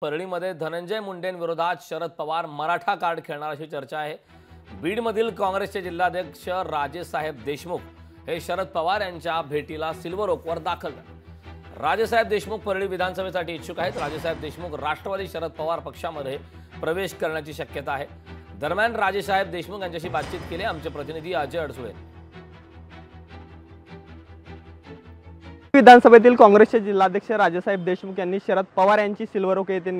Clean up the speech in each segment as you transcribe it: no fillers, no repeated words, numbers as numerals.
परळीमध्ये Dhananjay मुंडेंविरोधात Sharad Pawar Maratha card खेळणार अशी चर्चा आहे। बीडमधील काँग्रेसचे जिल्हाध्यक्ष राजेसाहेब देशमुख हे शरद पवार यांच्या भेटीला सिल्वर ओकवर दाखल झाले। राजेसाहेब देशमुख परळी विधानसभेसाठी इच्छुक आहेत। राजेसाहेब देशमुख राष्ट्रवादी शरद पवार पक्षामध्ये प्रवेश करण्याची शक्यता आहे। दरम्यान राजेसाहेब देशमुख यांच्याशी बातचीत केली आमचे प्रतिनिधी अजय अडसुळे। विधानसभेतील काँग्रेसचे जिल्हाध्यक्ष राजेसाहेब देशमुख यांनी शरद पवार यांची सिल्वर ओक येथे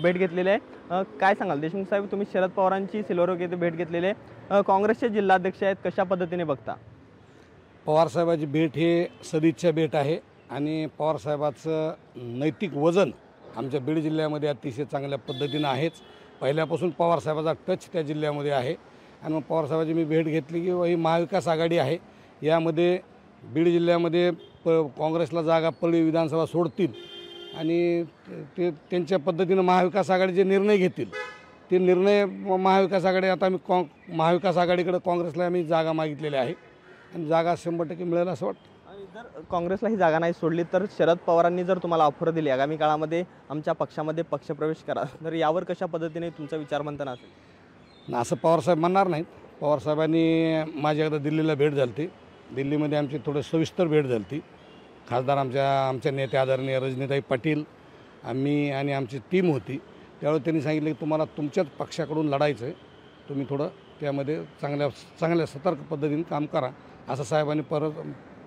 भेट घेतलेली आहे। काय सांगाल देशमुख साहेब, तुम्ही शरद पवारांची सिल्वर ओक येथे भेट घेतलेली आहे, काँग्रेसचे जिल्हाध्यक्ष आहेत, कशा पद्धतीने बघता? पवार साहेबांची भेट ही सदिच्छा भेट आहे आणि पवार साहेबांचं नैतिक वजन आमच्या बीड जिल्ह्यामध्ये अतिशय चांगल्या पद्धतीने आहेच। पहिल्यापासून पवार साहेबांचा टच त्या जिल्ह्यामध्ये आहे आणि मग पवार साहेबांची मी भेट घेतली की ही महाविकास आघाडी आहे, यामध्ये बीड जिल्ह्यामध्ये काँग्रेसला जागा परळी विधानसभा सोडतील आणि ते त्यांच्या पद्धतीने महाविकास आघाडीचे निर्णय घेतील। ते निर्णय महाविकास आघाडी आता आम्ही महाविकास आघाडीकडे काँग्रेसला आम्ही जागा मागितलेली आहे आणि जागा 100% मिळेल असं वाटतं। आणि जर काँग्रेसला ही जागा नाही सोडली तर शरद पवारांनी जर तुम्हाला ऑफर दिली आगामी काळामध्ये आमच्या पक्षामध्ये पक्षप्रवेश करा, तर यावर कशा पद्धतीने तुमचा विचार मंथन असेल? असं पवारसाहेब म्हणणार नाहीत। पवारसाहेबांनी माझी एकदा दिल्लीला भेट झाली होती, दिल्लीमध्ये आमची थोडं सविस्तर भेट झाली होती। खासदार आमच्या नेते आदरणीय रजनीताई पाटील, आम्ही आणि आमची टीम होती, त्यावेळी त्यांनी सांगितलं की तुम्हाला तुमच्याच पक्षाकडून लढायचं आहे, तुम्ही थोडं त्यामध्ये चांगल्या सतर्क पद्धतीने काम करा, असं साहेबांनी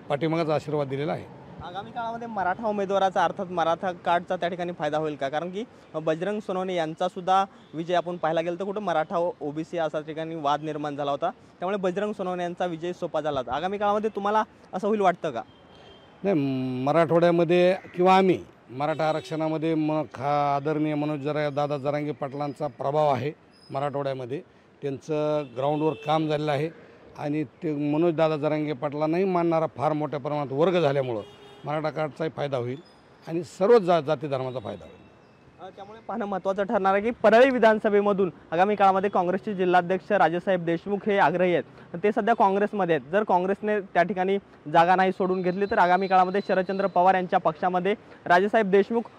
पाठीमागाचा आशीर्वाद दिलेला आहे। आगामी काळामध्ये मराठा उमेदवाराचा अर्थात मराठा कार्डचा त्या ठिकाणी फायदा होईल का? कारण की बजरंग सोनवणे यांचा सुद्धा विजय आपण पाहायला गेलं तर कुठं मराठा ओबीसी असा ठिकाणी वाद निर्माण झाला होता, त्यामुळे बजरंग सोनवणे यांचा विजय सोपा झाला होता। आगामी काळामध्ये तुम्हाला असं होईल वाटतं का? नाही, मराठवाड्यामध्ये किंवा आम्ही मराठा आरक्षणामध्ये आदरणीय दादा जरांगे पाटलांचा प्रभाव आहे। मराठवाड्यामध्ये त्यांचं ग्राउंडवर काम झालेलं आहे आणि ते दादा जरांगे पाटलांनाही मानणारा फार मोठ्या प्रमाणात वर्ग झाल्यामुळं मराठा कार्डचाही फायदा होईल आणि सर्वच जाती धर्माचा फायदा होईल। त्यामुळे पाहणं महत्त्वाचं ठरणार आहे की परळी विधानसभेमधून आगामी काळामध्ये काँग्रेसचे जिल्हाध्यक्ष राजेसाहेब देशमुख हे आग्रही आहेत, ते सध्या काँग्रेसमध्ये आहेत। जर काँग्रेसने त्या ठिकाणी जागा नाही सोडून घेतली तर आगामी काळामध्ये शरदचंद्र पवार यांच्या पक्षामध्ये राजेसाहेब देशमुख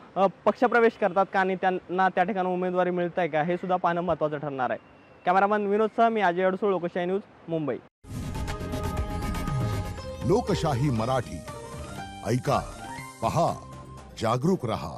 पक्षप्रवेश करतात का आणि त्यांना त्या ठिकाणी उमेदवारी मिळत आहे का, हे सुद्धा पाहणं महत्त्वाचं ठरणार आहे। कॅमेरामन विनोदसह मी अजय अडसूळ, लोकशाही न्यूज, मुंबई। लोकशाही मराठी ऐका, पहा, जागरूक रहा।